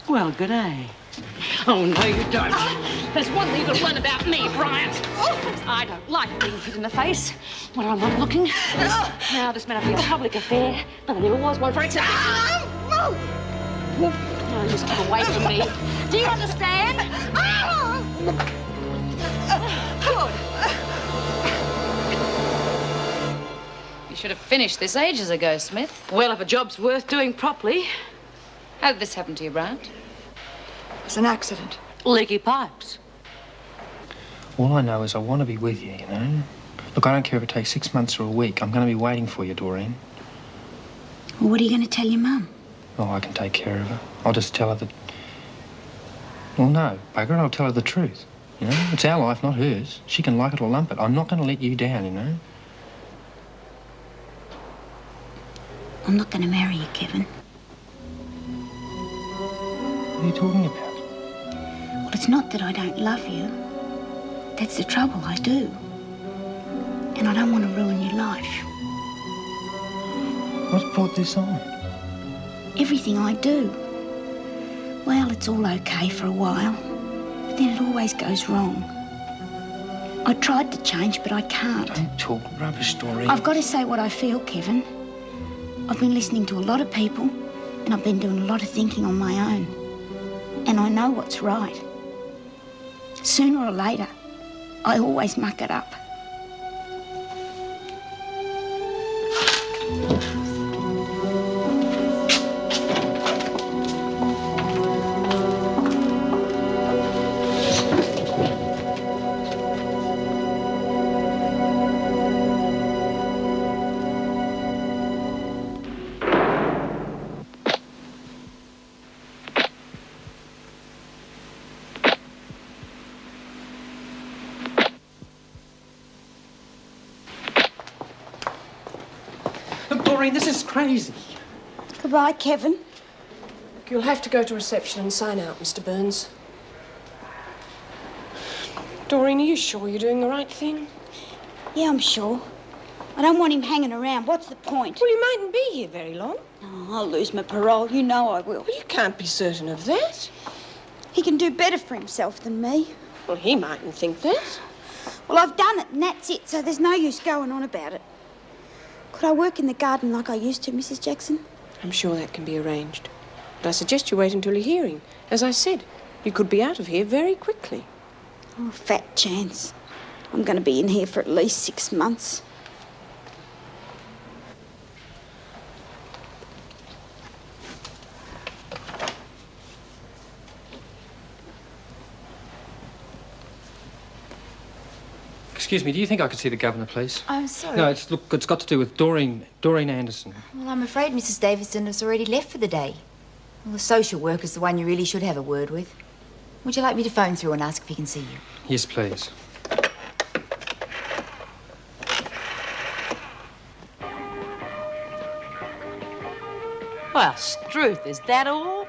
Well, good day. Oh, no, you don't. There's one thing you've got to learn about me, Bryant. I don't like being hit in the face when I'm not looking. Now, this may not be a public affair, but there never was one for exception. No, just keep away from me. Do you understand? Good. You should have finished this ages ago, Smith. Well, if a job's worth doing properly. How did this happen to you, Bryant? It's an accident. Leaky pipes. All I know is I want to be with you, you know? Look, I don't care if it takes 6 months or a week. I'm going to be waiting for you, Doreen. Well, what are you going to tell your mum? Oh, I can take care of her. I'll just tell her that... Well, no, bugger it, I'll tell her the truth. You know, it's our life, not hers. She can like it or lump it. I'm not going to let you down, you know? I'm not going to marry you, Kevin. What are you talking about? Well, it's not that I don't love you. That's the trouble, I do. And I don't want to ruin your life. What's brought this on? Everything I do. Well, it's all okay for a while, but then it always goes wrong. I tried to change, but I can't. Don't talk rubbish, Doreen. I've got to say what I feel, Kevin. I've been listening to a lot of people, and I've been doing a lot of thinking on my own. And I know what's right. Sooner or later, I always muck it up. Doreen, this is crazy. Goodbye, Kevin. You'll have to go to reception and sign out, Mr. Burns. Doreen, are you sure you're doing the right thing? Yeah, I'm sure. I don't want him hanging around. What's the point? Well, you mightn't be here very long. Oh, I'll lose my parole. You know I will. Well, you can't be certain of that. He can do better for himself than me. Well, he mightn't think that. Well, I've done it, and that's it, so there's no use going on about it. Could I work in the garden like I used to, Mrs. Jackson? I'm sure that can be arranged. But I suggest you wait until your hearing. As I said, you could be out of here very quickly. Oh, fat chance. I'm going to be in here for at least 6 months. Excuse me, do you think I could see the governor, please? I'm sorry. No, it's got to do with Doreen Anderson. Well, I'm afraid Mrs. Davison has already left for the day. Well, the social worker's the one you really should have a word with. Would you like me to phone through and ask if he can see you? Yes, please. Well, Struth, is that all?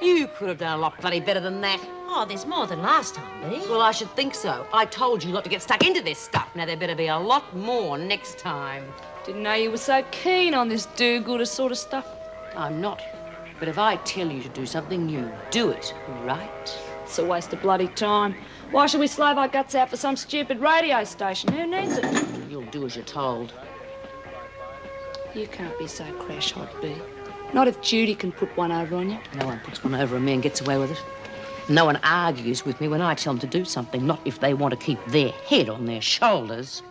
You could have done a lot bloody better than that. Oh, there's more than last time, Bea. Well, I should think so. I told you not to get stuck into this stuff. Now, there better be a lot more next time. Didn't know you were so keen on this do-gooder sort of stuff. I'm not. But if I tell you to do something, you do it, right? It's a waste of bloody time. Why should we slave our guts out for some stupid radio station? Who needs it? You'll do as you're told. You can't be so crash-hot, Bea. Not if Judy can put one over on you. No one puts one over on me and gets away with it. No one argues with me when I tell them to do something, not if they want to keep their head on their shoulders.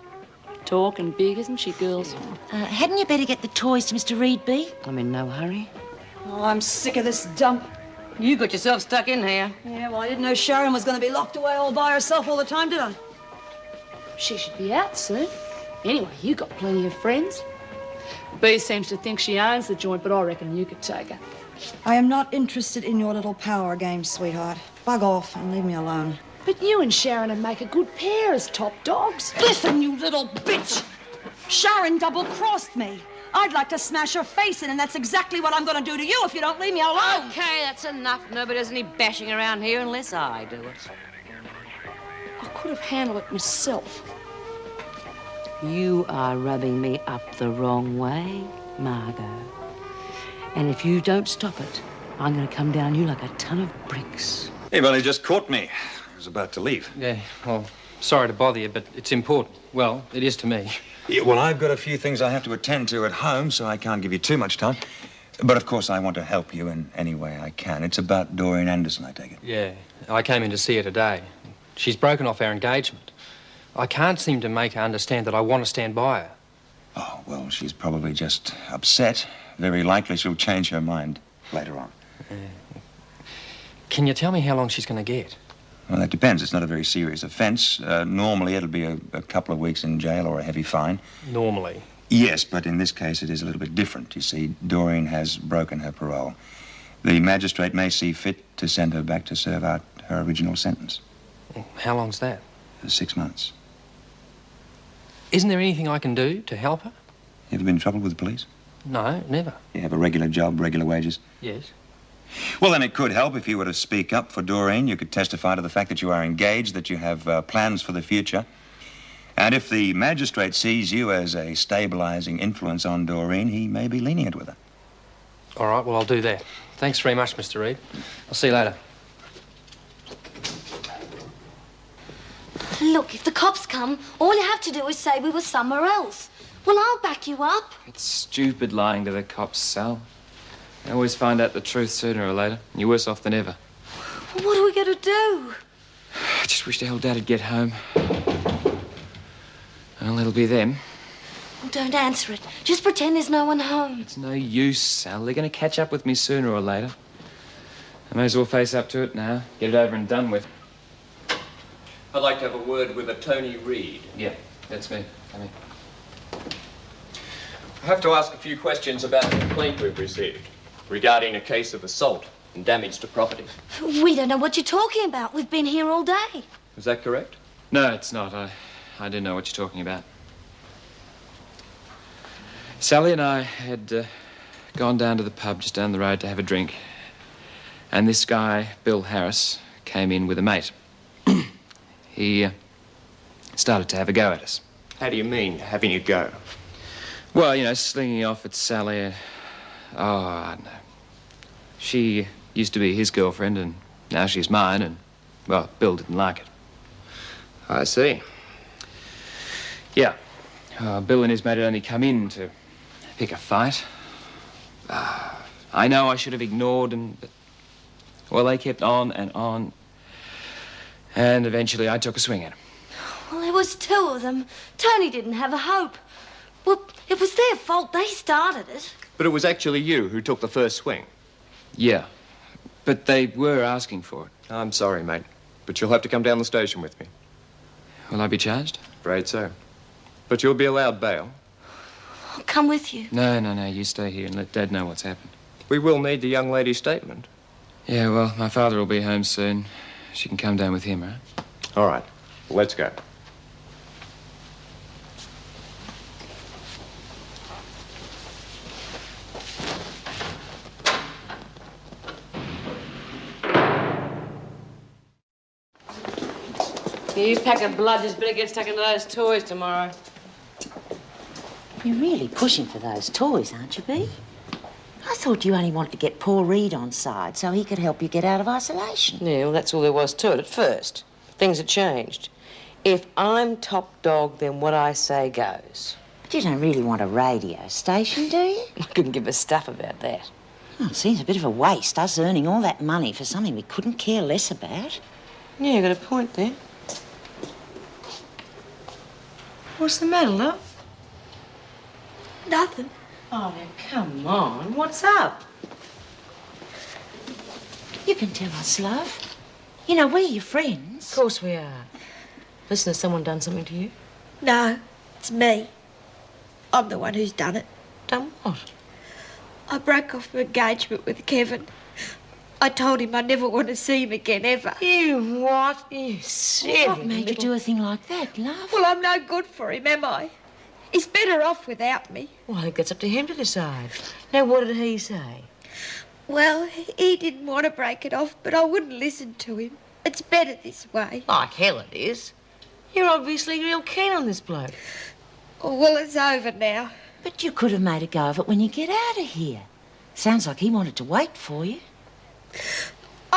Talking big, isn't she, girls? Hadn't you better get the toys to Mr. Reed, Bea? I'm in no hurry. Oh, I'm sick of this dump. You got yourself stuck in here. Yeah, well, I didn't know Sharon was going to be locked away all by herself all the time, did I? She should be out soon. Anyway, you got plenty of friends. Bea seems to think she owns the joint, but I reckon you could take her. I am not interested in your little power games, sweetheart. Bug off and leave me alone. But you and Sharon would make a good pair as top dogs. Listen, you little bitch! Sharon double-crossed me. I'd like to smash her face in, and that's exactly what I'm going to do to you if you don't leave me alone. Okay, that's enough. Nobody does any bashing around here unless I do it. I could have handled it myself. You are rubbing me up the wrong way, Margot. And if you don't stop it, I'm going to come down you like a ton of bricks. Hey, well, he just caught me. I was about to leave. Yeah, well, sorry to bother you, but it's important. Well, it is to me. Yeah, well, I've got a few things I have to attend to at home, so I can't give you too much time. But, of course, I want to help you in any way I can. It's about Doreen Anderson, I take it. Yeah, I came in to see her today. She's broken off our engagement. I can't seem to make her understand that I want to stand by her. Oh, well, she's probably just upset. Very likely she'll change her mind later on. Can you tell me how long she's going to get? Well, that depends. It's not a very serious offence. Normally, it'll be a couple of weeks in jail or a heavy fine. Normally? Yes, but in this case, it is a little bit different. You see, Doreen has broken her parole. The magistrate may see fit to send her back to serve out her original sentence. How long's that? 6 months. Isn't there anything I can do to help her? You ever been in trouble with the police? No, never. You have a regular job, regular wages? Yes. Well, then it could help if you were to speak up for Doreen. You could testify to the fact that you are engaged, that you have plans for the future. And if the magistrate sees you as a stabilizing influence on Doreen, he may be lenient with her. All right, well, I'll do that. Thanks very much, Mr. Reed. I'll see you later. Look, if the cops come, all you have to do is say we were somewhere else. Well, I'll back you up. It's stupid lying to the cops, Sal. They always find out the truth sooner or later, and you're worse off than ever. Well, what are we going to do? I just wish to hell Dad'd get home. Well, it'll be them. Well, don't answer it. Just pretend there's no one home. It's no use, Sal. They're going to catch up with me sooner or later. I may as well face up to it now. Get it over and done with. I'd like to have a word with a Tony Reed. Yeah, that's me. Come in. I have to ask a few questions about the complaint we've received regarding a case of assault and damage to property. We don't know what you're talking about. We've been here all day. Is that correct? No, it's not. I do know what you're talking about. Sally and I had gone down to the pub just down the road to have a drink. And this guy, Bill Harris, came in with a mate. He started to have a go at us. How do you mean, having a go? Well, you know, slinging off at Sally. I don't know. She used to be his girlfriend, and now she's mine, and, well, Bill didn't like it. I see. Yeah. Bill and his mate had only come in to pick a fight. I know I should have ignored them, but, well, they kept on and on. And eventually I took a swing at him. Well, there was two of them. Tony didn't have a hope. Well, it was their fault. They started it. But it was actually you who took the first swing. Yeah, but they were asking for it. I'm sorry, mate, but you'll have to come down the station with me. Will I be charged? Afraid so. But you'll be allowed bail. I'll come with you. No, you stay here and let Dad know what's happened. We will need the young lady's statement. Yeah, well, my father will be home soon. She can come down with him, right? All right, let's go. You pack of blood just better get stuck into those toys tomorrow. You're really pushing for those toys, aren't you, Bea? I thought you only wanted to get poor Reed on side so he could help you get out of isolation. Yeah, well, that's all there was to it at first. Things had changed. If I'm top dog, then what I say goes. But you don't really want a radio station, do you? I couldn't give a stuff about that. Oh, it seems a bit of a waste, us earning all that money for something we couldn't care less about. Yeah, you got a point there. What's the matter, love? Nothing. Oh, now, come on. What's up? You can tell us, love. You know, we're your friends. Of course we are. Listen, has someone done something to you? No, it's me. I'm the one who's done it. Done what? I broke off my engagement with Kevin. I told him I never want to see him again, ever. You what? You silly What made you do a thing like that, love? Well, I'm no good for him, am I? He's better off without me. Well, I think that's up to him to decide. Now, what did he say? Well, he didn't want to break it off, but I wouldn't listen to him. It's better this way. Like hell it is. You're obviously real keen on this bloke. Oh, well, it's over now. But you could have made a go of it when you get out of here. Sounds like he wanted to wait for you.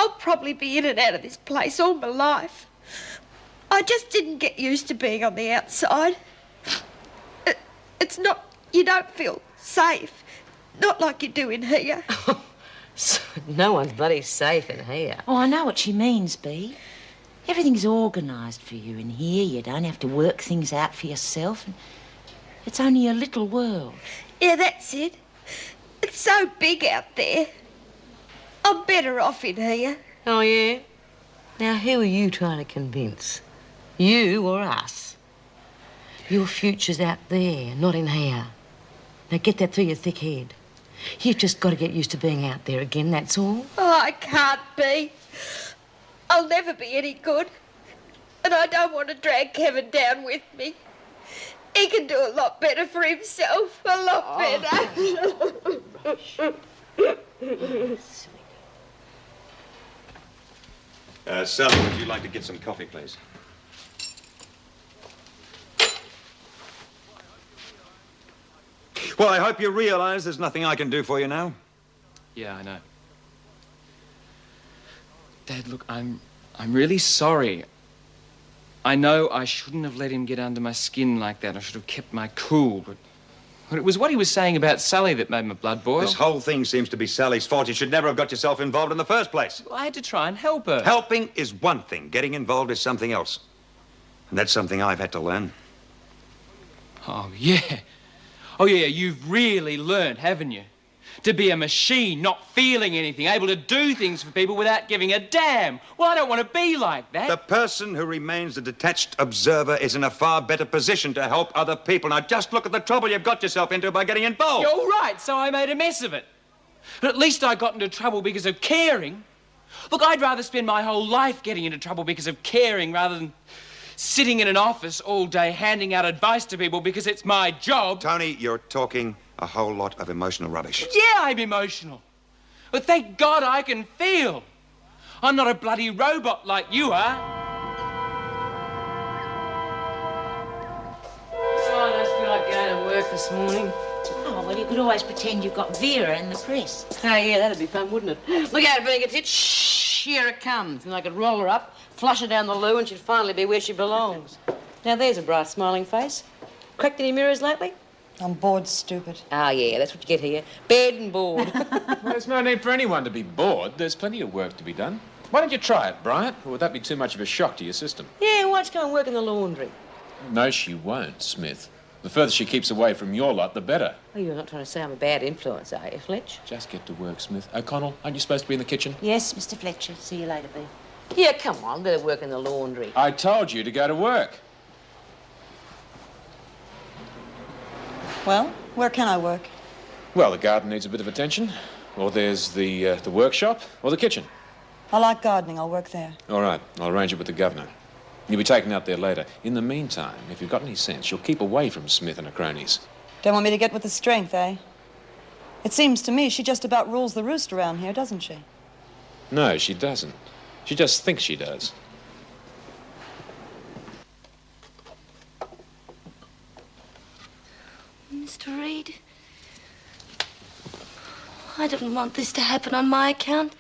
I'll probably be in and out of this place all my life. I just didn't get used to being on the outside. It's not... You don't feel safe. Not like you do in here. No one's bloody safe in here. Oh, I know what she means, Bea. Everything's organised for you in here. You don't have to work things out for yourself. It's only a little world. Yeah, that's it. It's so big out there. I'm better off in here. Oh, yeah? Now, who are you trying to convince? You or us? Your future's out there, not in here. Now, get that through your thick head. You've just got to get used to being out there again, that's all. Oh, I can't be. I'll never be any good. And I don't want to drag Kevin down with me. He can do a lot better for himself. A lot better. Sally, would you like to get some coffee, please? Well, I hope you realise there's nothing I can do for you now. Yeah, I know. Dad, look, I'm really sorry. I know I shouldn't have let him get under my skin like that. I should have kept my cool, but it was what he was saying about Sally that made my blood boil. This whole thing seems to be Sally's fault. You should never have got yourself involved in the first place. Well, I had to try and help her. Helping is one thing. Getting involved is something else. And that's something I've had to learn. Oh, yeah. Oh, yeah, you've really learned, haven't you? To be a machine, not feeling anything, able to do things for people without giving a damn. Well, I don't want to be like that. The person who remains a detached observer is in a far better position to help other people. Now, just look at the trouble you've got yourself into by getting involved. You're right, so I made a mess of it. But at least I got into trouble because of caring. Look, I'd rather spend my whole life getting into trouble because of caring rather than sitting in an office all day handing out advice to people because it's my job. Tony, you're talking a whole lot of emotional rubbish. Yeah, I'm emotional. But thank God I can feel. I'm not a bloody robot like you are. Oh, I just feel like going to work this morning. Oh, well, you could always pretend you've got Vera in the press. Oh, yeah, that'd be fun, wouldn't it? Look out, Benny gets hit. Shh, here it comes. And I could roll her up, flush her down the loo, and she'd finally be where she belongs. Now, there's a bright, smiling face. Cracked any mirrors lately? I'm bored, stupid. Oh, yeah, that's what you get here. Bed and bored. Well, there's no need for anyone to be bored. There's plenty of work to be done. Why don't you try it, Bryant? Or would that be too much of a shock to your system? Yeah, why don't you go and work in the laundry? No, she won't, Smith. The further she keeps away from your lot, the better. Oh, you're not trying to say I'm a bad influence, are you, Fletch? Just get to work, Smith. O'Connell, aren't you supposed to be in the kitchen? Yes, Mr. Fletcher. See you later, Bea. Yeah, come on, let her work in the laundry. I told you to go to work. Well, where can I work? Well, the garden needs a bit of attention. Or there's the workshop, or the kitchen. I like gardening. I'll work there. All right, I'll arrange it with the governor. You'll be taken out there later. In the meantime, if you've got any sense, you'll keep away from Smith and her cronies. Don't want me to get with the strength, eh? It seems to me she just about rules the roost around here, doesn't she? No, she doesn't. She just thinks she does. Mr. Reed, I didn't want this to happen on my account.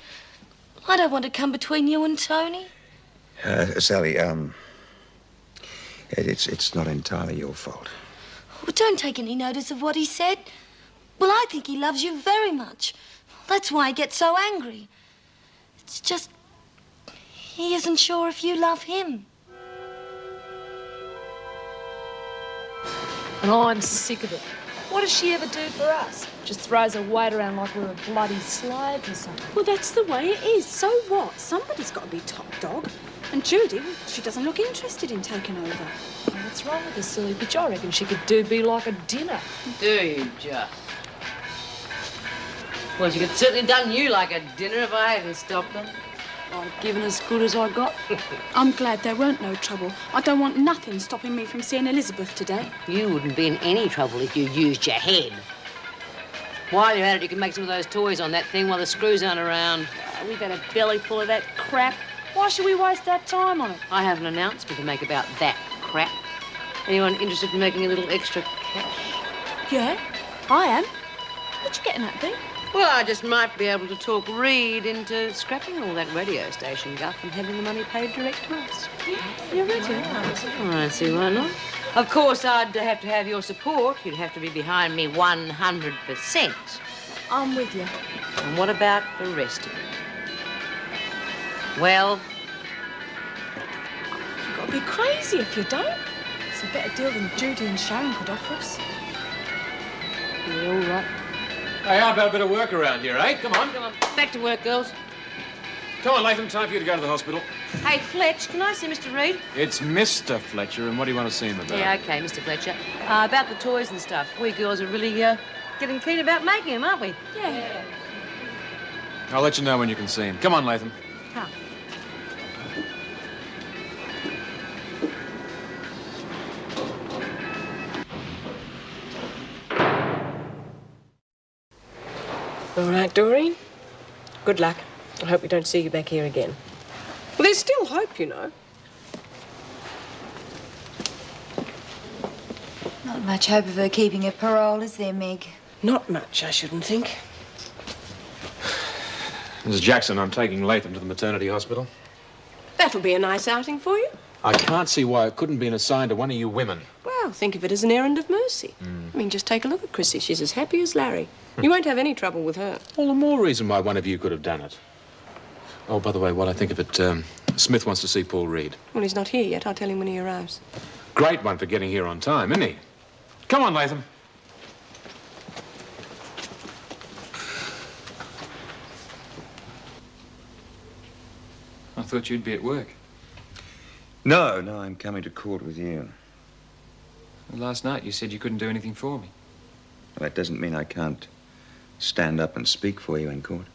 I don't want to come between you and Tony. Sally, it's not entirely your fault. Well, don't take any notice of what he said. Well, I think he loves you very much. That's why he gets so angry. It's just he isn't sure if you love him. And I'm sick of it. What does she ever do for us? Just throws her weight around like we're a bloody slave or something. Well, that's the way it is. So what? Somebody's got to be top dog. And Judy, she doesn't look interested in taking over. Oh, what's wrong with her, silly bitch? I reckon she could be like a dinner. Do you just? Well, she could certainly have done you like a dinner if I hadn't stopped her. I've given as good as I got. I'm glad there weren't no trouble. I don't want nothing stopping me from seeing Elizabeth today. You wouldn't be in any trouble if you used your head. While you're at it, you can make some of those toys on that thing while the screws aren't around. We've had a belly full of that crap. Why should we waste our time on it? I have an announcement to make about that crap. Anyone interested in making a little extra cash? Yeah, I am. What you getting at, Bea? Well, I just might be able to talk Reed into scrapping all that radio station guff and having the money paid direct to us. You're ready. I don't see why not. Of course, I'd have to have your support. You'd have to be behind me 100%. I'm with you. And what about the rest of it? Well, You've got to be crazy if you don't. It's a better deal than Judy and Sharon could offer us. you're all right. Hey, how about a bit of work around here, eh? Come on. Come on, back to work, girls. Come on, Latham, time for you to go to the hospital. Hey, Fletch, can I see Mr. Reed? It's Mr. Fletcher, and what do you want to see him about? Yeah, okay, Mr. Fletcher. About the toys and stuff. We girls are really getting keen about making them, aren't we? Yeah. I'll let you know when you can see him. Come on, Latham. Come. All right, Doreen. Good luck. I hope we don't see you back here again. Well, there's still hope, you know. Not much hope of her keeping her parole, is there, Meg? Not much, I shouldn't think. Mrs. Jackson, I'm taking Latham to the maternity hospital. That'll be a nice outing for you. I can't see why it couldn't be assigned to one of you women. Well, think of it as an errand of mercy. I mean, just take a look at Chrissy. She's as happy as Larry. You won't have any trouble with her. All the more reason why one of you could have done it. Oh, by the way, while I think of it, Smith wants to see Paul Reed. Well, he's not here yet. I'll tell him when he arrives. Great one for getting here on time, isn't he? Come on, Latham. I thought you'd be at work. No, I'm coming to court with you. Well, last night you said you couldn't do anything for me. Well, that doesn't mean I can't stand up and speak for you in court.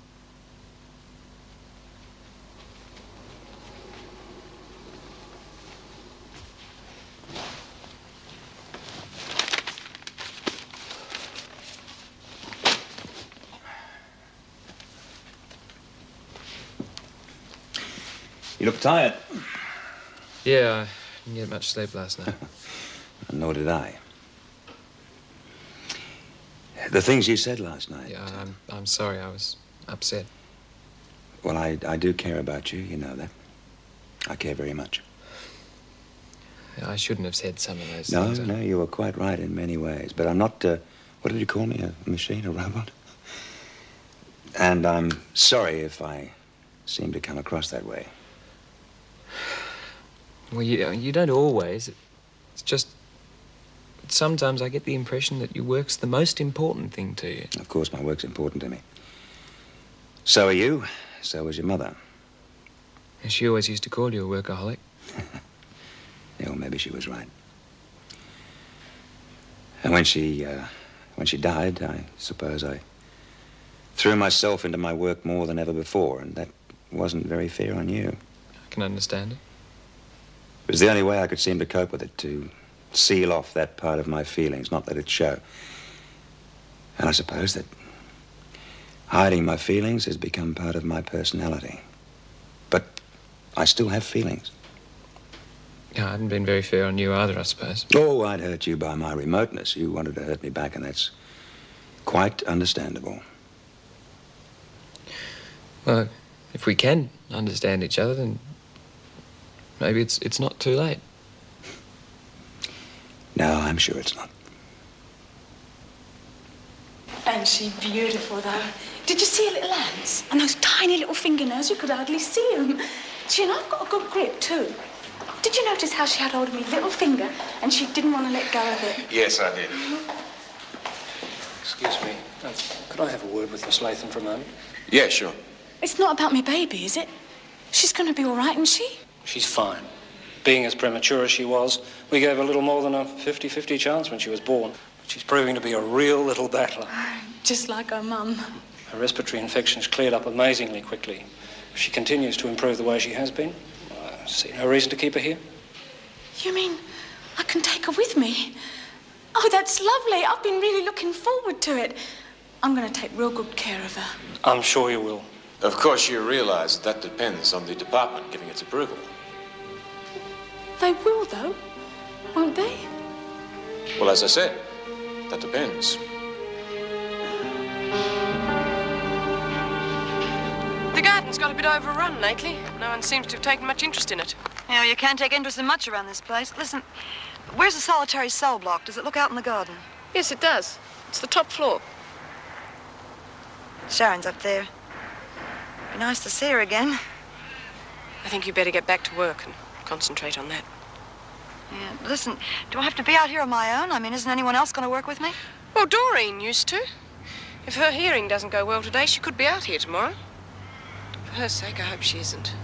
You look tired. Yeah, I didn't get much sleep last night. Nor did I. The things you said last night. Yeah, I'm sorry. I was upset. Well, I do care about you. You know that. I care very much. I shouldn't have said some of those No, things. no, you were quite right in many ways. But I'm not, what did you call me? A machine, a robot? And I'm sorry if I seem to come across that way. Well, you don't always. It's just sometimes I get the impression that your work's the most important thing to you. Of course, my work's important to me. So are you. So was your mother. And she always used to call you a workaholic. Yeah, well, maybe she was right. And when she died, I suppose I threw myself into my work more than ever before, and that wasn't very fair on you. I can understand it. It was the only way I could seem to cope with it, to seal off that part of my feelings, not let it show. And I suppose that hiding my feelings has become part of my personality. But I still have feelings. Yeah, I hadn't been very fair on you either, I suppose. Oh, I'd hurt you by my remoteness. You wanted to hurt me back, and that's quite understandable. Well, if we can understand each other, then maybe it's not too late. No, I'm sure it's not. And she beautiful, though. Did you see her little hands? And those tiny little fingernails, you could hardly see them. She and I've got a good grip, too. Did you notice how she had hold of me little finger and she didn't want to let go of it? Yes, I did. Excuse me. Could I have a word with Miss Latham for a moment? Yeah, sure. It's not about me baby, is it? She's going to be all right, isn't she? She's fine. Being as premature as she was, we gave her little more than a 50-50 chance when she was born. She's proving to be a real little battler. Just like her mum. Her respiratory infection's cleared up amazingly quickly. If she continues to improve the way she has been, I see no reason to keep her here. You mean I can take her with me? Oh, that's lovely. I've been really looking forward to it. I'm going to take real good care of her. I'm sure you will. Of course, you realize that depends on the department giving its approval. They will, though, won't they? Well, as I said, that depends. got a bit overrun lately. No one seems to have taken much interest in it. Yeah, well, you can't take interest in much around this place. Listen, where's the solitary cell block? Does it look out in the garden? Yes, it does. It's the top floor. Sharon's up there. Be nice to see her again. I think you better get back to work and concentrate on that. Yeah, listen, do I have to be out here on my own? I mean, isn't anyone else going to work with me? Well, Doreen used to. If her hearing doesn't go well today, she could be out here tomorrow. For her sake, I hope she isn't.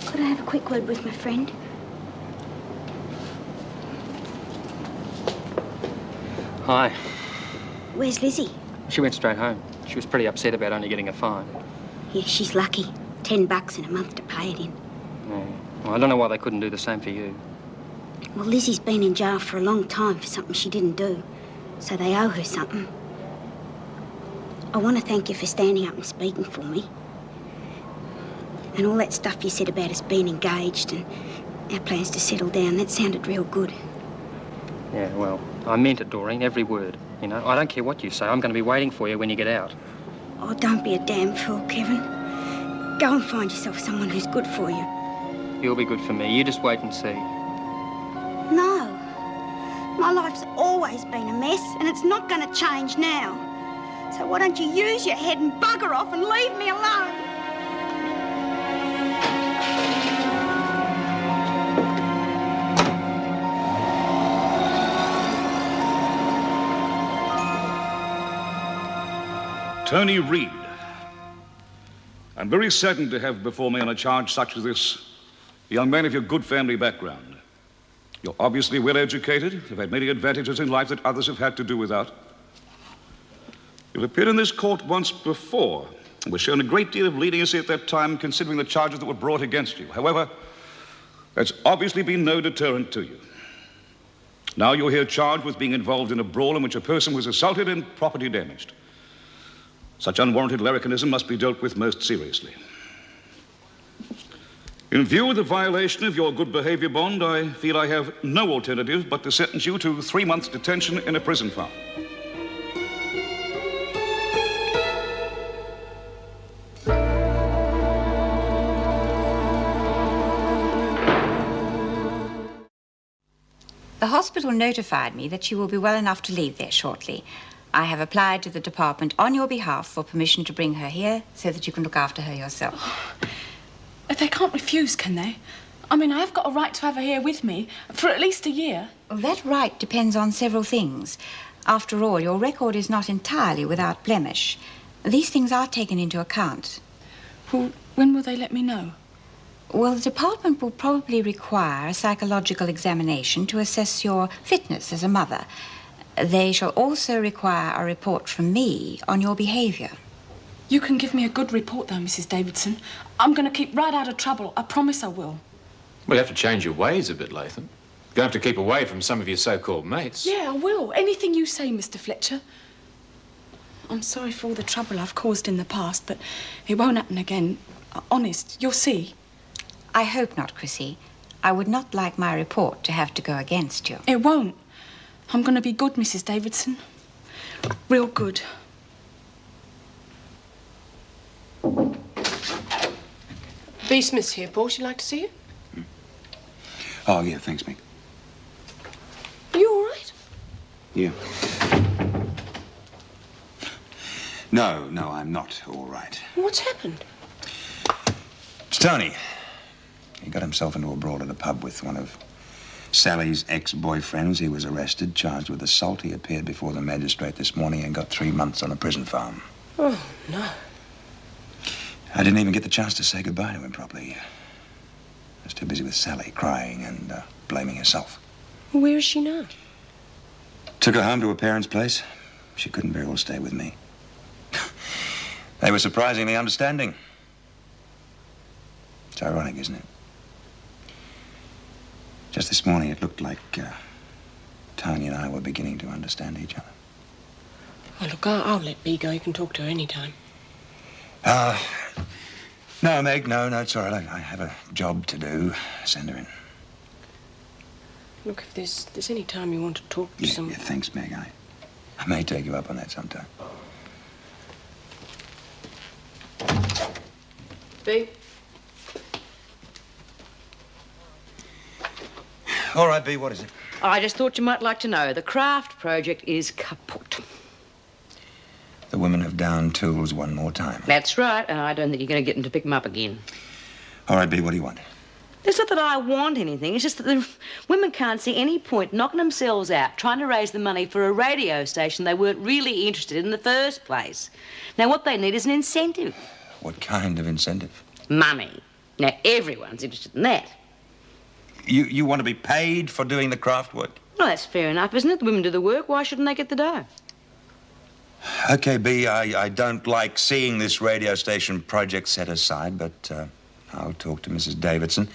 Could I have a quick word with my friend? Hi. Where's Lizzie? She went straight home. She was pretty upset about only getting a fine. Yeah, she's lucky. $10 in a month to pay it in. Yeah. Well, I don't know why they couldn't do the same for you. Well, Lizzie's been in jail for a long time for something she didn't do, so they owe her something. I want to thank you for standing up and speaking for me. And all that stuff you said about us being engaged and our plans to settle down, that sounded real good. Yeah, well, I meant it, Doreen, every word. You know, I don't care what you say. I'm going to be waiting for you when you get out. Oh, don't be a damn fool, Kevin. Go and find yourself someone who's good for you. You'll be good for me. You just wait and see. No. My life's always been a mess, and it's not going to change now. So why don't you use your head and bugger off and leave me alone? Tony Reed. I'm very certain to have before me on a charge such as this a young man of your good family background. You're obviously well educated, have had many advantages in life that others have had to do without. You've appeared in this court once before and were shown a great deal of leniency at that time considering the charges that were brought against you. However, that's obviously been no deterrent to you. Now you're here charged with being involved in a brawl in which a person was assaulted and property damaged. Such unwarranted larrikinism must be dealt with most seriously. In view of the violation of your good behavior bond, I feel I have no alternative but to sentence you to 3 months' detention in a prison farm. The hospital notified me that you will be well enough to leave there shortly. I have applied to the department on your behalf for permission to bring her here so that you can look after her yourself. They can't refuse, can they? I mean, I've got a right to have her here with me for at least a year. Well, that right depends on several things. After all, your record is not entirely without blemish. These things are taken into account. Well, when will they let me know? Well, the department will probably require a psychological examination to assess your fitness as a mother. They shall also require a report from me on your behavior. You can give me a good report, though, Mrs. Davidson. I'm going to keep right out of trouble. I promise I will. Well, you have to change your ways a bit, Latham. You're going to have to keep away from some of your so-called mates. Yeah, I will. Anything you say, Mr. Fletcher. I'm sorry for all the trouble I've caused in the past, but it won't happen again. Honest, you'll see. I hope not, Chrissy. I would not like my report to have to go against you. It won't. I'm going to be good, Mrs. Davidson. Real good. B. Smith's here, Paul. She'd like to see you. Oh, yeah, thanks, Mick. Are you all right? Yeah. No, I'm not all right. What's happened? It's Tony. He got himself into a brawl at a pub with one of Sally's ex-boyfriends. He was arrested, charged with assault. He appeared before the magistrate this morning and got 3 months on a prison farm. Oh, no. I didn't even get the chance to say goodbye to him properly. I was too busy with Sally, crying and blaming herself. Where is she now? Took her home to her parents' place. She couldn't very well stay with me. They were surprisingly understanding. It's ironic, isn't it? Just this morning, it looked like Tony and I were beginning to understand each other. Well, look, I'll let B go. You can talk to her any time. No, Meg, no, it's all right. I have a job to do. Send her in. Look, if there's any time you want to talk to someone... Yeah, thanks, Meg. I may take you up on that sometime. B? All right, B, what is it? I just thought you might like to know. The craft project is kaput. The women have downed tools one more time. That's right, and I don't think you're going to get them to pick them up again. All right, B, what do you want? It's not that I want anything. It's just that the women can't see any point knocking themselves out trying to raise the money for a radio station they weren't really interested in the first place. Now, what they need is an incentive. What kind of incentive? Money. Now, everyone's interested in that. You want to be paid for doing the craft work? Well, that's fair enough, isn't it? The women do the work. Why shouldn't they get the dough? Okay, B, I don't like seeing this radio station project set aside, but I'll talk to Mrs. Davidson.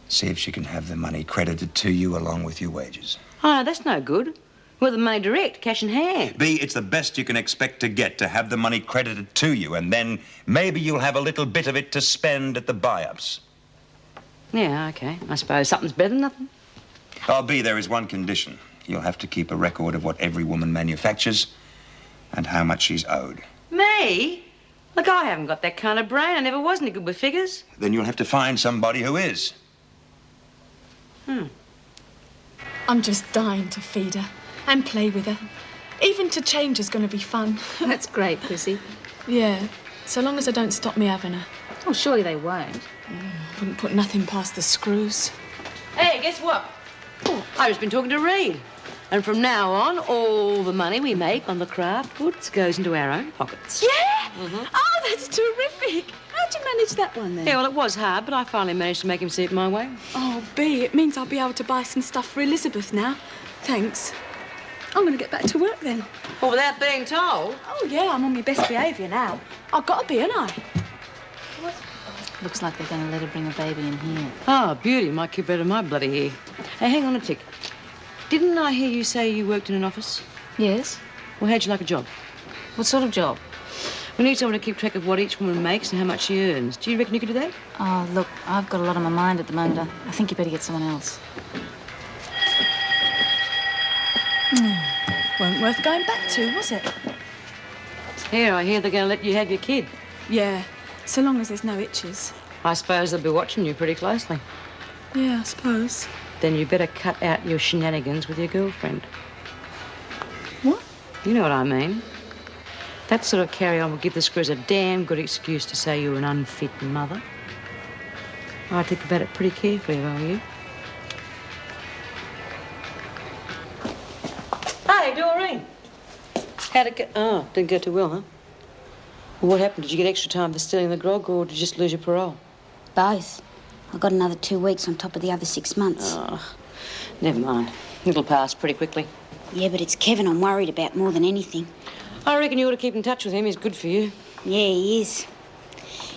See if she can have the money credited to you along with your wages. Oh, that's no good. Well, the money direct, cash in hand. B, it's the best you can expect to get, to have the money credited to you, and then maybe you'll have a little bit of it to spend at the buy-ups. Yeah, okay. I suppose something's better than nothing. Oh, B, there is one condition. You'll have to keep a record of what every woman manufactures and how much she's owed. Me? Look, I haven't got that kind of brain. I never was any good with figures. Then you'll have to find somebody who is. I'm just dying to feed her and play with her. Even to change is going to be fun. That's great, Prissy. Yeah, so long as I don't stop me having her. Oh, surely they won't. Wouldn't put nothing past the screws. Hey, guess what? I've just been talking to Reed. And from now on, all the money we make on the craft goods goes into our own pockets. Yeah? Oh, that's terrific. How'd you manage that one, then? Yeah, well, it was hard, but I finally managed to make him see it my way. Oh, B, it means I'll be able to buy some stuff for Elizabeth now. Thanks. I'm going to get back to work, then. Well, without being told? Oh, yeah, I'm on my best behaviour now. I've got to be, ain't I? Looks like they're going to let her bring a baby in here. Oh, beauty. Might keep better than my bloody hair. Hey, hang on a tick. Didn't I hear you say you worked in an office? Yes. Well, how'd you like a job? What sort of job? We need someone to keep track of what each woman makes and how much she earns. Do you reckon you could do that? Oh, look, I've got a lot on my mind at the moment. I think you better get someone else. Weren't worth going back to, was it? Here, I hear they're going to let you have your kid. Yeah, so long as there's no itches. I suppose they'll be watching you pretty closely. Yeah, I suppose. Then you better cut out your shenanigans with your girlfriend. What? You know what I mean. That sort of carry-on will give the screws a damn good excuse to say you're an unfit mother. I'd think about it pretty carefully if I were you. Hey, Doreen. How'd it go? Oh, didn't go too well, huh? Well, what happened? Did you get extra time for stealing the grog, or did you just lose your parole? Both. I got another 2 weeks on top of the other 6 months. Oh, never mind. It'll pass pretty quickly. Yeah, but it's Kevin I'm worried about more than anything. I reckon you ought to keep in touch with him. He's good for you. Yeah, he is.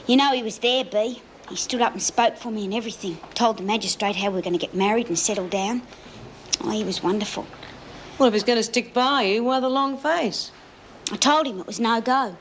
You know, he was there, B. He stood up and spoke for me and everything. Told the magistrate how we were going to get married and settle down. Oh, he was wonderful. Well, if he's going to stick by you, why the long face? I told him it was no go.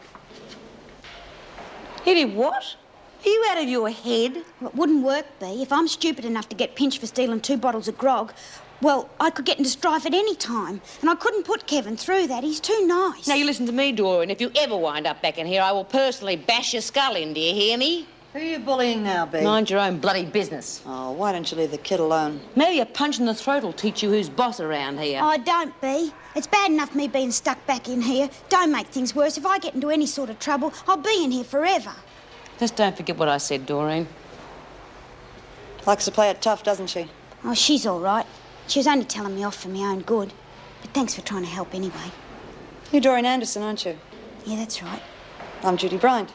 He did what? Are you out of your head? Well, it wouldn't work, B. If I'm stupid enough to get pinched for stealing 2 bottles of grog, well, I could get into strife at any time. And I couldn't put Kevin through that. He's too nice. Now, you listen to me, Doreen. If you ever wind up back in here, I will personally bash your skull in. Do you hear me? Who are you bullying now, B? Mind your own bloody business. Oh, why don't you leave the kid alone? Maybe a punch in the throat will teach you who's boss around here. I don't, B. It's bad enough me being stuck back in here. Don't make things worse. If I get into any sort of trouble, I'll be in here forever. Just don't forget what I said, Doreen. Likes to play it tough, doesn't she? Oh, she's all right. She was only telling me off for my own good. But thanks for trying to help anyway. You're Doreen Anderson, aren't you? Yeah, that's right. I'm Judy Bryant.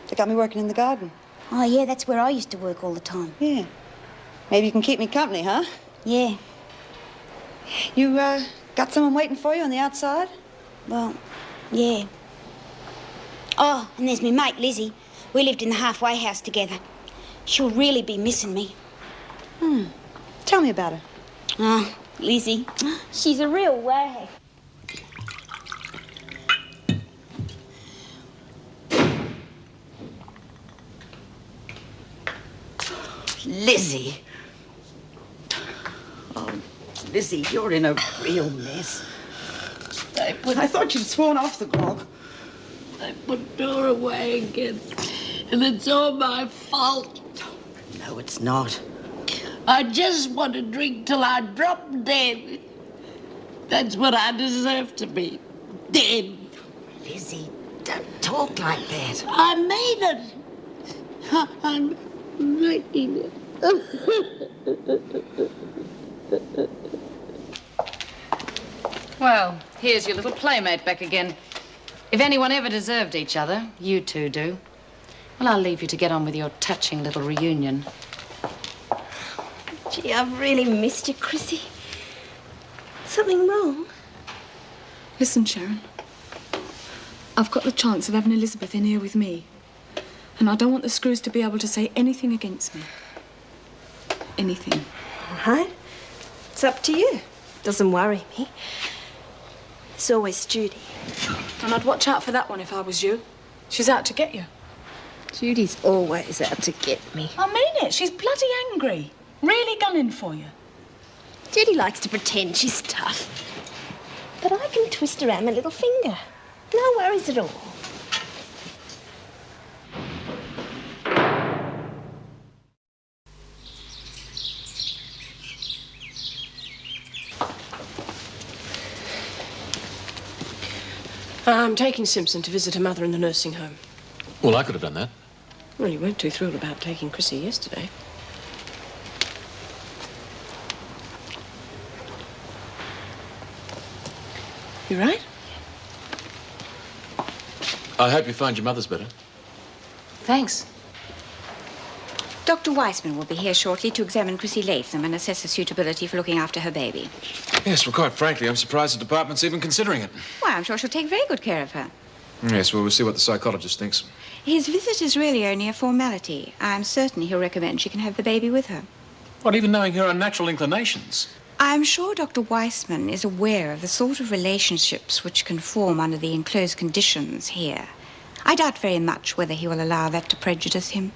They got me working in the garden. Oh, yeah, that's where I used to work all the time. Yeah. Maybe you can keep me company, huh? Yeah. You, got someone waiting for you on the outside? Well, yeah. Oh, and there's me mate, Lizzie. We lived in the halfway house together. She'll really be missing me. Tell me about her. Oh, Lizzie. She's a real wag. Lizzie. Lizzie, you're in a real mess. I thought you'd sworn off the grog. They put Dora away again, and it's all my fault. No, it's not. I just want to drink till I drop dead. That's what I deserve to be. Dead. Lizzie, don't talk like that. I mean it. I'm making it. Well, here's your little playmate back again. If anyone ever deserved each other, you two do. Well, I'll leave you to get on with your touching little reunion. Gee, I've really missed you, Chrissy. Something wrong? Listen, Sharon. I've got the chance of having Elizabeth in here with me. And I don't want the Screws to be able to say anything against me. Anything. All right. It's up to you. Doesn't worry me. It's always Judy. And I'd watch out for that one if I was you. She's out to get you. Judy's always out to get me. I mean it. She's bloody angry. Really gunning for you. Judy likes to pretend she's tough. But I can twist around my little finger. No worries at all. I'm taking Simpson to visit her mother in the nursing home. Well, I could have done that. Well, you weren't too thrilled about taking Chrissy yesterday. You right? I hope you find your mother's better. Thanks. Dr. Weissman will be here shortly to examine Chrissy Latham and assess her suitability for looking after her baby. Yes, well, quite frankly, I'm surprised the department's even considering it. Well, I'm sure she'll take very good care of her. Yes, well, we'll see what the psychologist thinks. His visit is really only a formality. I'm certain he'll recommend she can have the baby with her. What, even knowing her unnatural inclinations? I'm sure Dr. Weissman is aware of the sort of relationships which can form under the enclosed conditions here. I doubt very much whether he will allow that to prejudice him.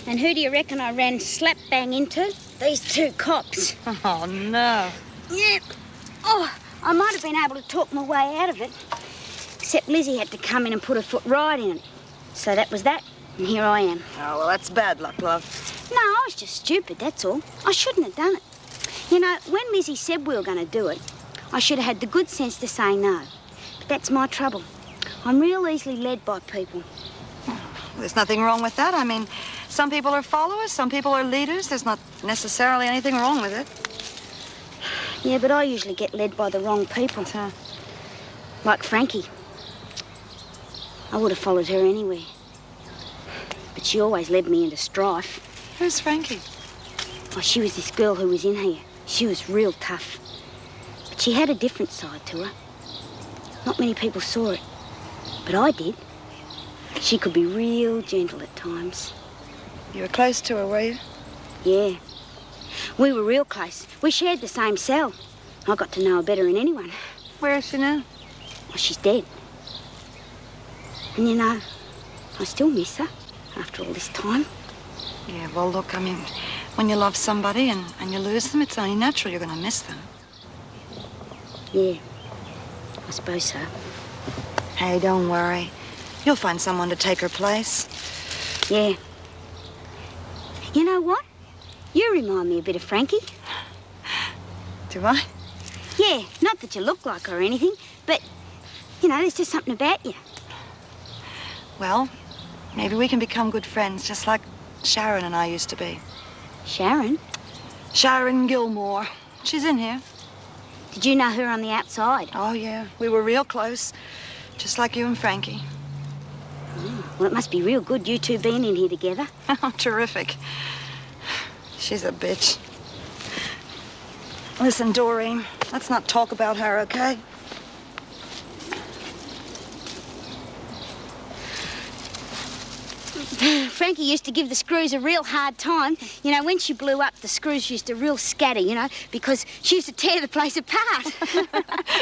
And who do you reckon I ran slap bang into? These two cops. Oh, no. Yeah. Oh, I might have been able to talk my way out of it. Except Lizzie had to come in and put her foot right in it. So that was that, and here I am. Oh, well, that's bad luck, love. No, I was just stupid, that's all. I shouldn't have done it. You know, when Lizzie said we were going to do it, I should have had the good sense to say no. But that's my trouble. I'm real easily led by people. There's nothing wrong with that. I mean, some people are followers, some people are leaders. There's not necessarily anything wrong with it. Yeah, but I usually get led by the wrong people. Like Frankie. I would have followed her anywhere. But she always led me into strife. Who's Frankie? Oh, she was this girl who was in here. She was real tough. But she had a different side to her. Not many people saw it. But I did. She could be real gentle at times. You were close to her, were you? Yeah. We were real close. We shared the same cell. I got to know her better than anyone. Where is she now? Well, she's dead. And you know, I still miss her after all this time. Yeah, well, look, I mean, when you love somebody and you lose them, it's only natural you're going to miss them. Yeah, I suppose so. Hey, don't worry. You'll find someone to take her place. Yeah. You know what? You remind me a bit of Frankie. Do I? Yeah, not that you look like her or anything, but, you know, there's just something about you. Well, maybe we can become good friends, just like Sharon and I used to be. Sharon? Sharon Gilmore. She's in here. Did you know her on the outside? Oh, yeah. We were real close, just like you and Frankie. Well, it must be real good, you two being in here together. Oh, terrific. She's a bitch. Listen, Doreen, let's not talk about her, okay? Frankie used to give the Screws a real hard time. You know, when she blew up, the Screws used to real scatter, you know, because she used to tear the place apart.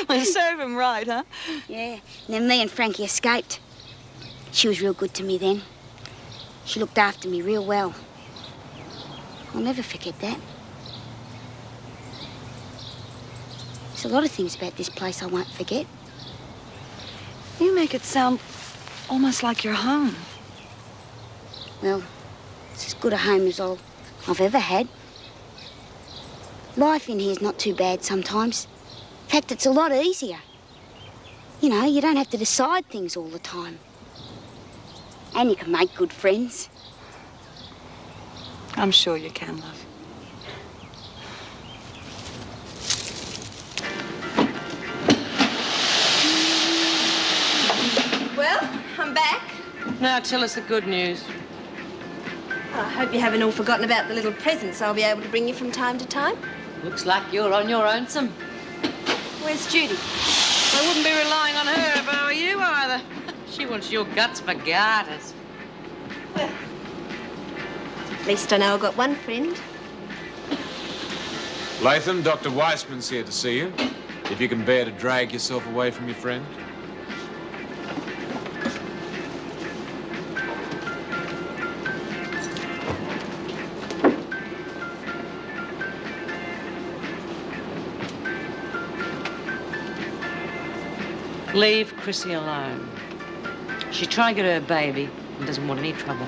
Well, serve him right, huh? Yeah. And then me and Frankie escaped. She was real good to me then. She looked after me real well. I'll never forget that. There's a lot of things about this place I won't forget. You make it sound almost like your home. Well, it's as good a home as I've ever had. Life in here's not too bad sometimes. In fact, it's a lot easier. You know, you don't have to decide things all the time. And you can make good friends. I'm sure you can, love. Well, I'm back. Now tell us the good news. I hope you haven't all forgotten about the little presents I'll be able to bring you from time to time. Looks like you're on your own, some. Where's Judy? I wouldn't be relying on her if I were you either. She wants your guts for garters. Well, at least I know I've got one friend. Latham, Dr. Weissman's here to see you. If you can bear to drag yourself away from your friend. Leave Chrissy alone. She's trying to get her baby and doesn't want any trouble.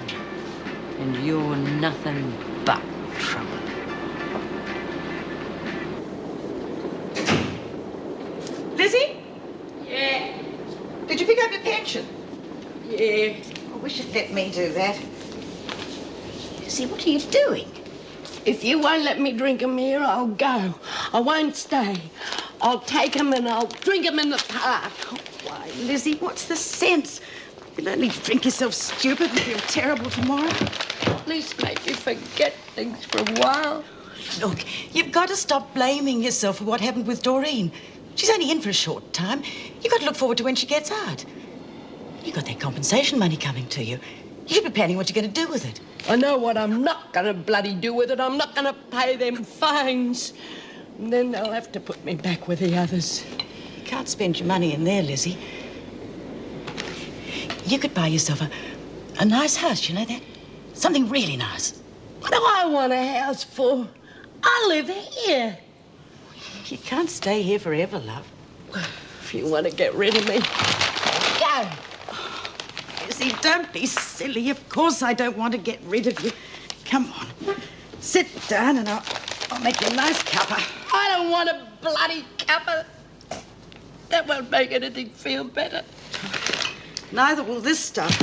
And you're nothing but trouble. Lizzie? Yeah. Did you pick up your pension? Yeah. I wish you'd let me do that. Lizzie, what are you doing? If you won't let me drink 'em here, I'll go. I won't stay. I'll take 'em and I'll drink 'em in the park. Oh, why, Lizzie, what's the sense? You'll only drink yourself stupid and feel terrible tomorrow. At least make me forget things for a while. Look, you've got to stop blaming yourself for what happened with Doreen. She's only in for a short time. You've got to look forward to when she gets out. You've got that compensation money coming to you. You should be planning what you're going to do with it. I know what I'm not going to bloody do with it. I'm not going to pay them fines. And then they'll have to put me back with the others. You can't spend your money in there, Lizzie. You could buy yourself a nice house, you know that? Something really nice. What do I want a house for? I live here. You can't stay here forever, love. If you want to get rid of me, go. Lizzie, don't be silly. Of course I don't want to get rid of you. Come on. Sit down and I'll make you a nice cuppa. I don't want a bloody cuppa. That won't make anything feel better. Neither will this stuff.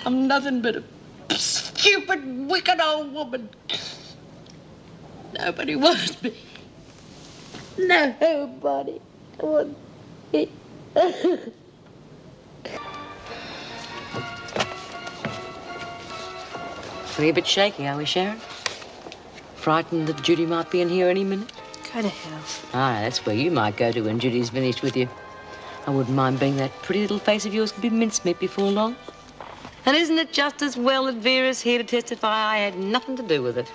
I'm nothing but a stupid, wicked old woman. Nobody wants me. Nobody wants me. We're a bit shaky, are we, Sharon? Frightened that Judy might be in here any minute? Go to hell. Ah, that's where you might go to when Judy's finished with you. I wouldn't mind being that pretty little face of yours could be mincemeat before long. And isn't it just as well that Vera's here to testify I had nothing to do with it?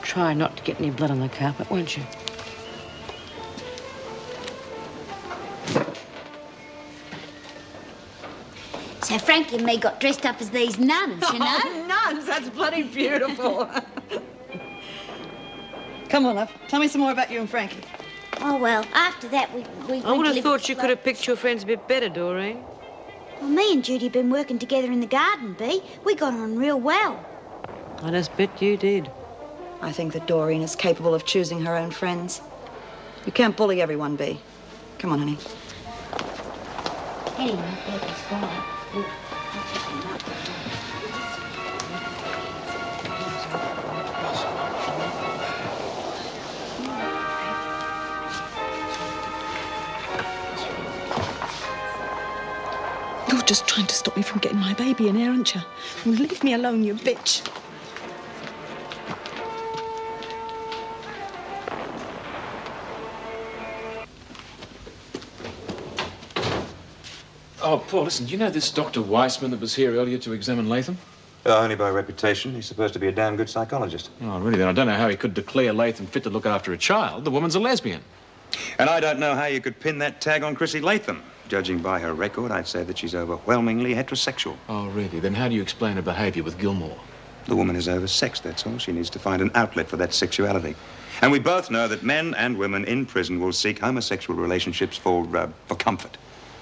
Try not to get any blood on the carpet, won't you? So Frankie and me got dressed up as these nuns, you know? Oh, nuns, that's bloody beautiful. Come on, love. Tell me some more about you and Frankie. Oh, well, after that, we I would have thought you could have picked your friends a bit better, Doreen. Well, me and Judy have been working together in the garden, Bea. We got on real well. I just bet you did. I think that Doreen is capable of choosing her own friends. You can't bully everyone, Bea. Come on, honey. Anyway, baby's gone. You're just trying to stop me from getting my baby in here, aren't you? Well, leave me alone, you bitch. Oh, Paul, listen, do you know this Dr. Weissman that was here earlier to examine Latham? Only by reputation. He's supposed to be a damn good psychologist. Oh, really, then I don't know how he could declare Latham fit to look after a child. The woman's a lesbian. And I don't know how you could pin that tag on Chrissy Latham. Judging by her record, I'd say that she's overwhelmingly heterosexual. Oh, really? Then how do you explain her behaviour with Gilmore? The woman is oversexed, that's all. She needs to find an outlet for that sexuality. And we both know that men and women in prison will seek homosexual relationships for comfort.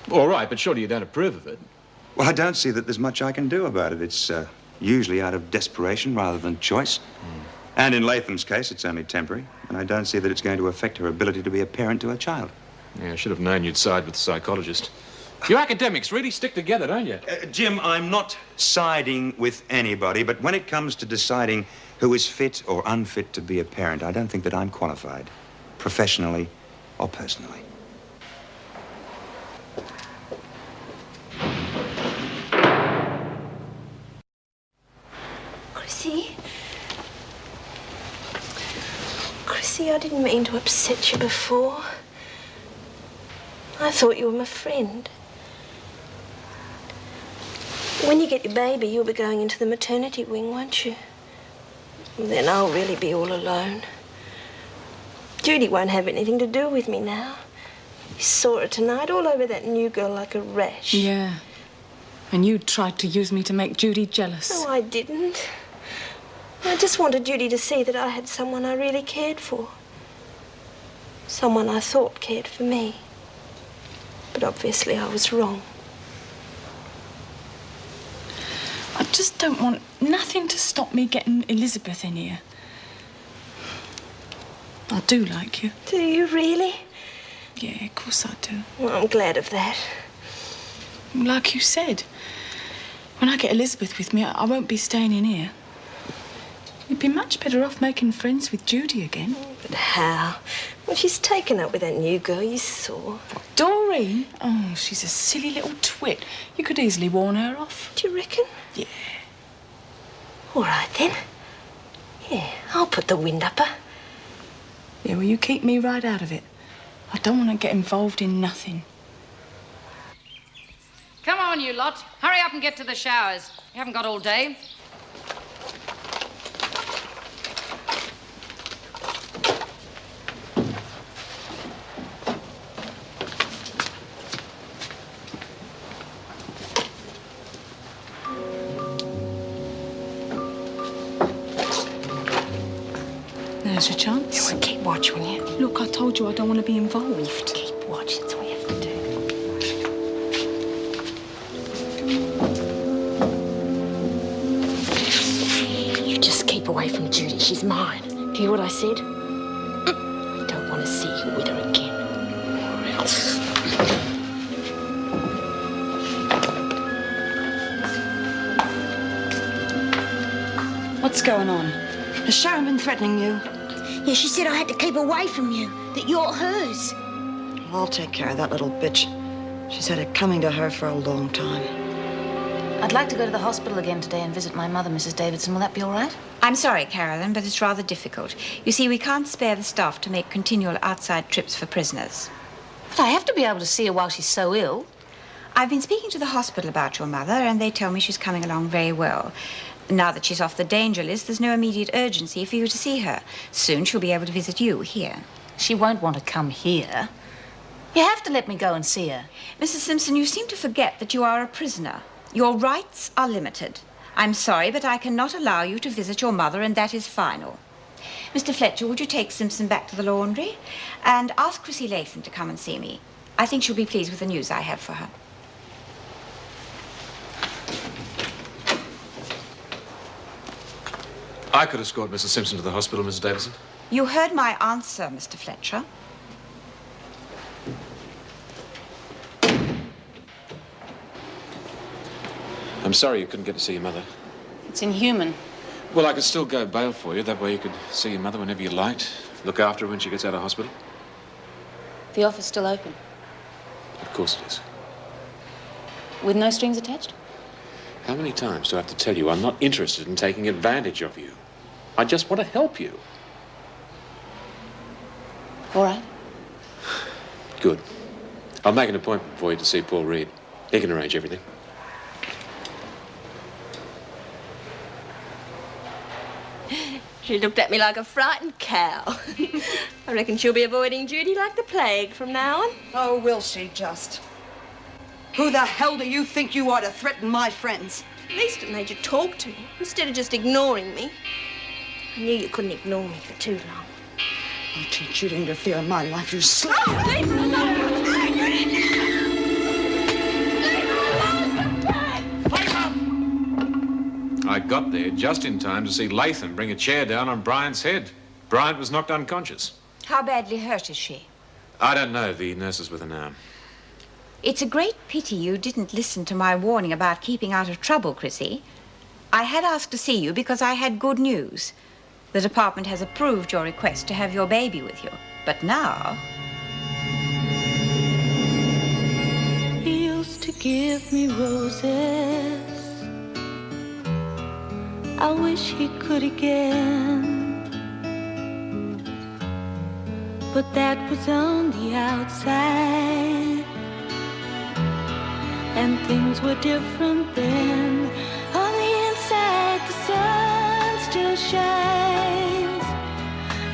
All right, but surely you don't approve of it. Well, I don't see that there's much I can do about it. It's usually out of desperation rather than choice. And in Latham's case, it's only temporary. And I don't see that it's going to affect her ability to be a parent to a child. Yeah, I should have known you'd side with the psychologist. You academics really stick together, don't you? Jim, I'm not siding with anybody, but when it comes to deciding who is fit or unfit to be a parent, I don't think that I'm qualified, professionally or personally. Chrissy, I didn't mean to upset you before. I thought you were my friend. When you get your baby, you'll be going into the maternity wing, won't you? And then I'll really be all alone. Judy won't have anything to do with me now. You saw her tonight all over that new girl like a rash. Yeah. And you tried to use me to make Judy jealous. No, I didn't. I just wanted Judy to see that I had someone I really cared for. Someone I thought cared for me. But obviously I was wrong. I just don't want nothing to stop me getting Elizabeth in here. I do like you. Do you really? Yeah, of course I do. Well, I'm glad of that. Like you said, when I get Elizabeth with me, I won't be staying in here. You'd be much better off making friends with Judy again. But how? Well, she's taken up with that new girl you saw. Doreen? Oh, she's a silly little twit. You could easily warn her off. Do you reckon? Yeah. All right, then. Yeah, I'll put the wind up her. Yeah, well, you keep me right out of it. I don't want to get involved in nothing. Come on, you lot. Hurry up and get to the showers. You haven't got all day. There's your chance. Yeah, well, keep watch, will you? Look, I told you I don't want to be involved. Keep watch, that's all you have to do. You just keep away from Judy. She's mine. Do you hear what I said? I don't want to see you with her again. Or else. What's going on? Has Sharon been threatening you? Yeah, she said I had to keep away from you, that you're hers. I'll take care of that little bitch. She's had it coming to her for a long time. I'd like to go to the hospital again today and visit my mother, Mrs. Davidson. Will that be all right? I'm sorry, Carolyn, but it's rather difficult. You see, we can't spare the staff to make continual outside trips for prisoners. But I have to be able to see her while she's so ill. I've been speaking to the hospital about your mother, and they tell me she's coming along very well. Now that she's off the danger list, there's no immediate urgency for you to see her. Soon she'll be able to visit you here. She won't want to come here. You have to let me go and see her. Mrs. Simpson, you seem to forget that you are a prisoner. Your rights are limited. I'm sorry, but I cannot allow you to visit your mother, and that is final. Mr. Fletcher, would you take Simpson back to the laundry? And ask Chrissy Latham to come and see me. I think she'll be pleased with the news I have for her. I could escort Mrs. Simpson to the hospital, Mrs. Davidson. You heard my answer, Mr. Fletcher. I'm sorry you couldn't get to see your mother. It's inhuman. Well, I could still go bail for you. That way you could see your mother whenever you liked. Look after her when she gets out of hospital. The offer's still open. Of course it is. With no strings attached? How many times do I have to tell you I'm not interested in taking advantage of you? I just want to help you. All right. Good. I'll make an appointment for you to see Paul Reed. He can arrange everything. She looked at me like a frightened cow. I reckon she'll be avoiding Judy like the plague from now on. Oh, will she just? Who the hell do you think you are to threaten my friends? At least it made you talk to me instead of just ignoring me. I knew you couldn't ignore me for too long. I'll teach you to interfere in my life, you slut! Oh, leave her alone! I got there just in time to see Latham bring a chair down on Bryant's head. Bryant was knocked unconscious. How badly hurt is she? I don't know. The nurse is with her now. It's a great pity you didn't listen to my warning about keeping out of trouble, Chrissy. I had asked to see you because I had good news. The department has approved your request to have your baby with you. But now... He used to give me roses. I wish he could again. But that was on the outside, and things were different then. On the inside, the sun still shines,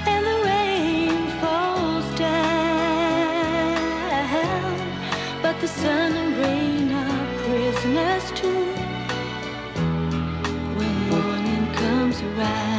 and the rain falls down. But the sun and rain are prisoners too when morning comes around.